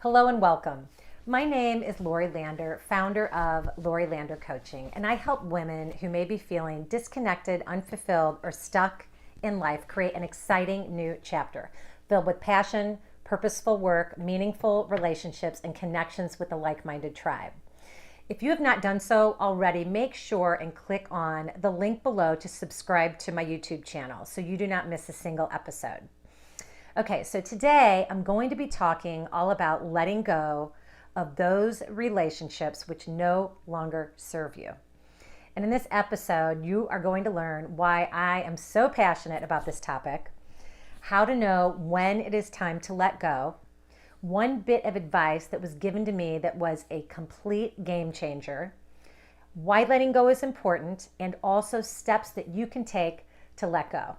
Hello and welcome. My name is Lori Lander, founder of Lori Lander Coaching, and I help women who may be feeling disconnected, unfulfilled, or stuck in life create an exciting new chapter filled with passion, purposeful work, meaningful relationships, and connections with a like-minded tribe. If you have not done so already, make sure and click on the link below to subscribe to my YouTube channel so you do not miss a single episode. Okay, so today I'm going to be talking all about letting go of those relationships which no longer serve you. And in this episode, you are going to learn why I am so passionate about this topic, how to know when it is time to let go, one bit of advice that was given to me that was a complete game changer, why letting go is important, and also steps that you can take to let go.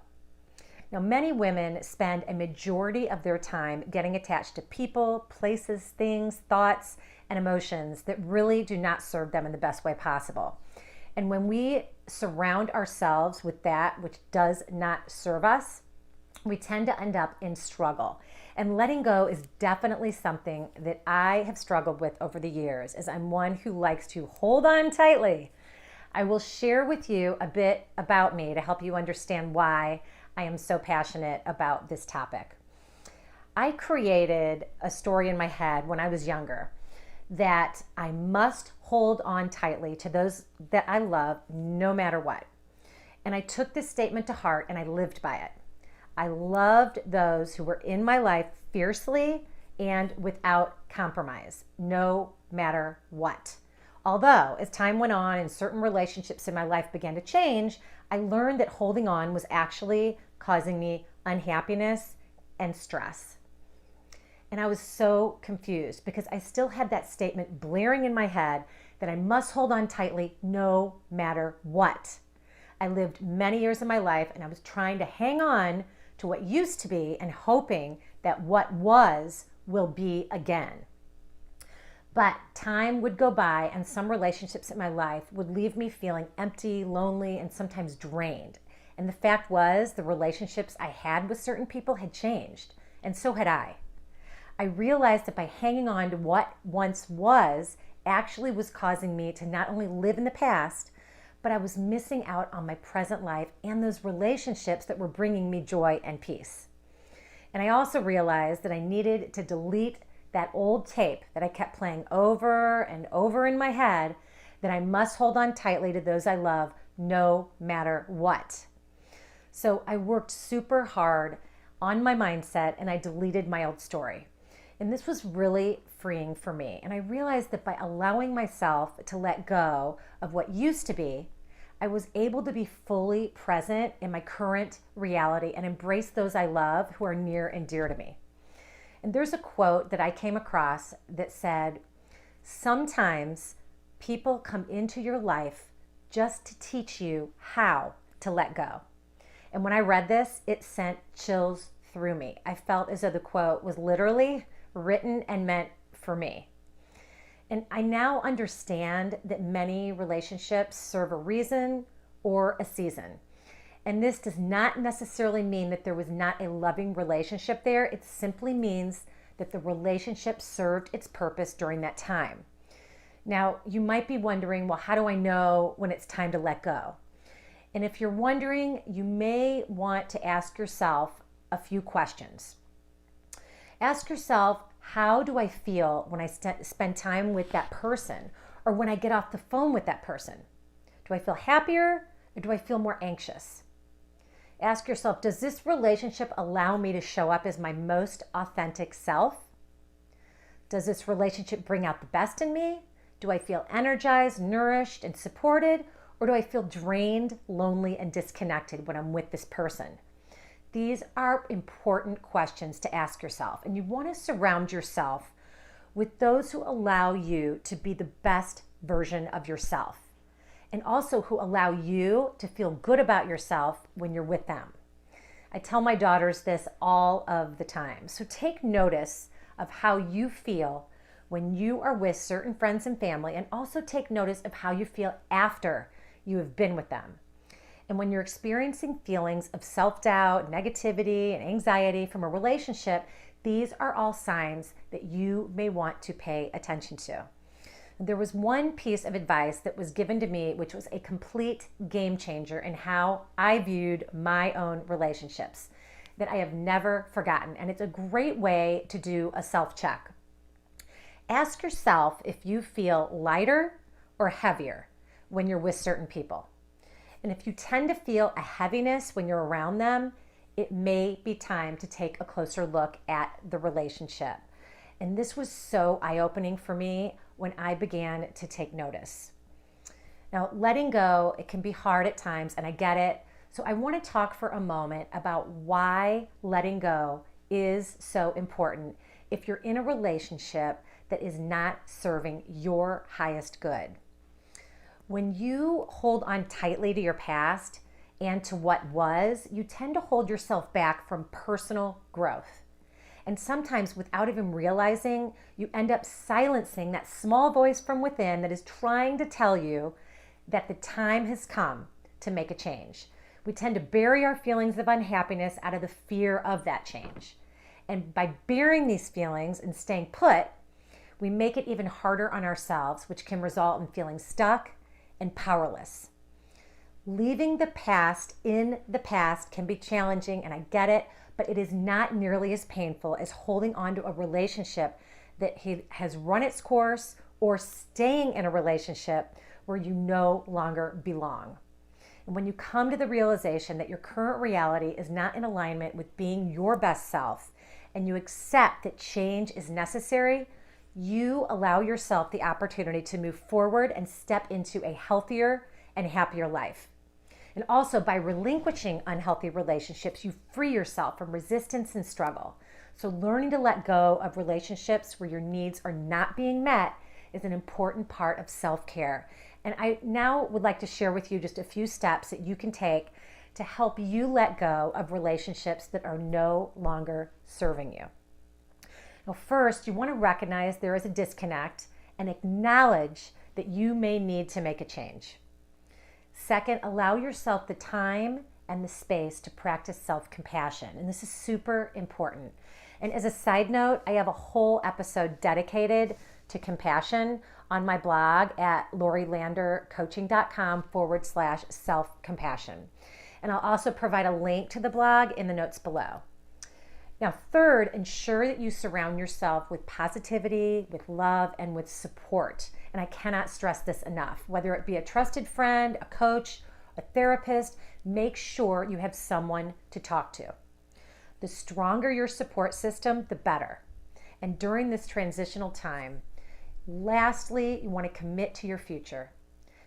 Now, many women spend a majority of their time getting attached to people, places, things, thoughts, and emotions that really do not serve them in the best way possible. And when we surround ourselves with that which does not serve us, we tend to end up in struggle. And letting go is definitely something that I have struggled with over the years, as I'm one who likes to hold on tightly. I will share with you a bit about me to help you understand why I am so passionate about this topic. I created a story in my head when I was younger that I must hold on tightly to those that I love no matter what. And I took this statement to heart and I lived by it. I loved those who were in my life fiercely and without compromise, no matter what. Although, as time went on and certain relationships in my life began to change, I learned that holding on was actually causing me unhappiness and stress. And I was so confused because I still had that statement blaring in my head that I must hold on tightly no matter what. I lived many years of my life and I was trying to hang on to what used to be and hoping that what was will be again. But time would go by and some relationships in my life would leave me feeling empty, lonely, and sometimes drained. And the fact was, the relationships I had with certain people had changed, and so had I. I realized that by hanging on to what once was actually was causing me to not only live in the past, but I was missing out on my present life and those relationships that were bringing me joy and peace. And I also realized that I needed to delete that old tape that I kept playing over and over in my head, that I must hold on tightly to those I love no matter what. So I worked super hard on my mindset and I deleted my old story. And this was really freeing for me. And I realized that by allowing myself to let go of what used to be, I was able to be fully present in my current reality and embrace those I love who are near and dear to me. And there's a quote that I came across that said, "Sometimes people come into your life just to teach you how to let go." And when I read this, it sent chills through me. I felt as though the quote was literally written and meant for me. And I now understand that many relationships serve a reason or a season. And this does not necessarily mean that there was not a loving relationship there. It simply means that the relationship served its purpose during that time. Now, you might be wondering, well, how do I know when it's time to let go? And if you're wondering, you may want to ask yourself a few questions. Ask yourself, how do I feel when I spend time with that person or when I get off the phone with that person? Do I feel happier or do I feel more anxious? Ask yourself, does this relationship allow me to show up as my most authentic self? Does this relationship bring out the best in me? Do I feel energized, nourished, and supported? Or do I feel drained, lonely, and disconnected when I'm with this person? These are important questions to ask yourself. And you want to surround yourself with those who allow you to be the best version of yourself, and also who allow you to feel good about yourself when you're with them. I tell my daughters this all of the time. So take notice of how you feel when you are with certain friends and family, and also take notice of how you feel after you have been with them. And when you're experiencing feelings of self-doubt, negativity, and anxiety from a relationship, These are all signs that you may want to pay attention to. There was one piece of advice that was given to me, which was a complete game changer in how I viewed my own relationships, that I have never forgotten. And it's a great way to do a self-check. Ask yourself if you feel lighter or heavier when you're with certain people. And if you tend to feel a heaviness when you're around them, it may be time to take a closer look at the relationship. And this was so eye-opening for me when I began to take notice. Now, letting go, it can be hard at times, and I get it. So I want to talk for a moment about why letting go is so important if you're in a relationship that is not serving your highest good. When you hold on tightly to your past and to what was, you tend to hold yourself back from personal growth. And sometimes, without even realizing, you end up silencing that small voice from within that is trying to tell you that the time has come to make a change. We tend to bury our feelings of unhappiness out of the fear of that change. And by burying these feelings and staying put, we make it even harder on ourselves, which can result in feeling stuck and powerless. Leaving the past in the past can be challenging, and I get it, but it is not nearly as painful as holding on to a relationship that has run its course, or staying in a relationship where you no longer belong. And when you come to the realization that your current reality is not in alignment with being your best self, and you accept that change is necessary, you allow yourself the opportunity to move forward and step into a healthier and happier life. And also, by relinquishing unhealthy relationships, you free yourself from resistance and struggle. So learning to let go of relationships where your needs are not being met is an important part of self-care. And I now would like to share with you just a few steps that you can take to help you let go of relationships that are no longer serving you. Now, first, you want to recognize there is a disconnect and acknowledge that you may need to make a change. Second, allow yourself the time and the space to practice self-compassion. And this is super important. And as a side note, I have a whole episode dedicated to compassion on my blog at lorilandercoaching.com/self-compassion. And I'll also provide a link to the blog in the notes below. Now, third, ensure that you surround yourself with positivity, with love, and with support. And I cannot stress this enough. Whether it be a trusted friend, a coach, a therapist, make sure you have someone to talk to. The stronger your support system, the better. And during this transitional time, lastly, you want to commit to your future.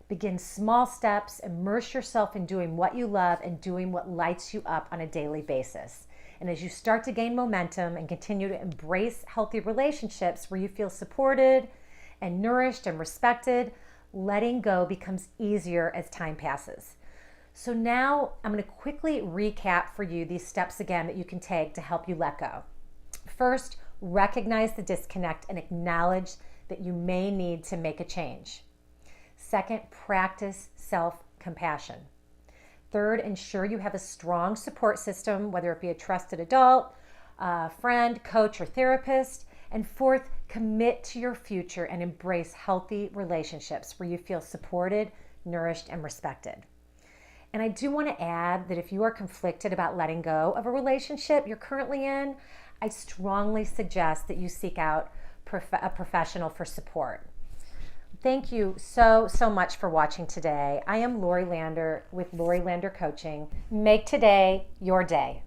Begin small steps, immerse yourself in doing what you love and doing what lights you up on a daily basis. And as you start to gain momentum and continue to embrace healthy relationships where you feel supported and nourished and respected, letting go becomes easier as time passes. So now I'm going to quickly recap for you these steps again that you can take to help you let go. First, recognize the disconnect and acknowledge that you may need to make a change. Second, practice self-compassion. Third, ensure you have a strong support system, whether it be a trusted adult, a friend, coach, or therapist. And fourth, commit to your future and embrace healthy relationships where you feel supported, nourished, and respected. And I do want to add that if you are conflicted about letting go of a relationship you're currently in, I strongly suggest that you seek out a professional for support. Thank you so much for watching today. I am Lori Lander with Lori Lander Coaching. Make today your day.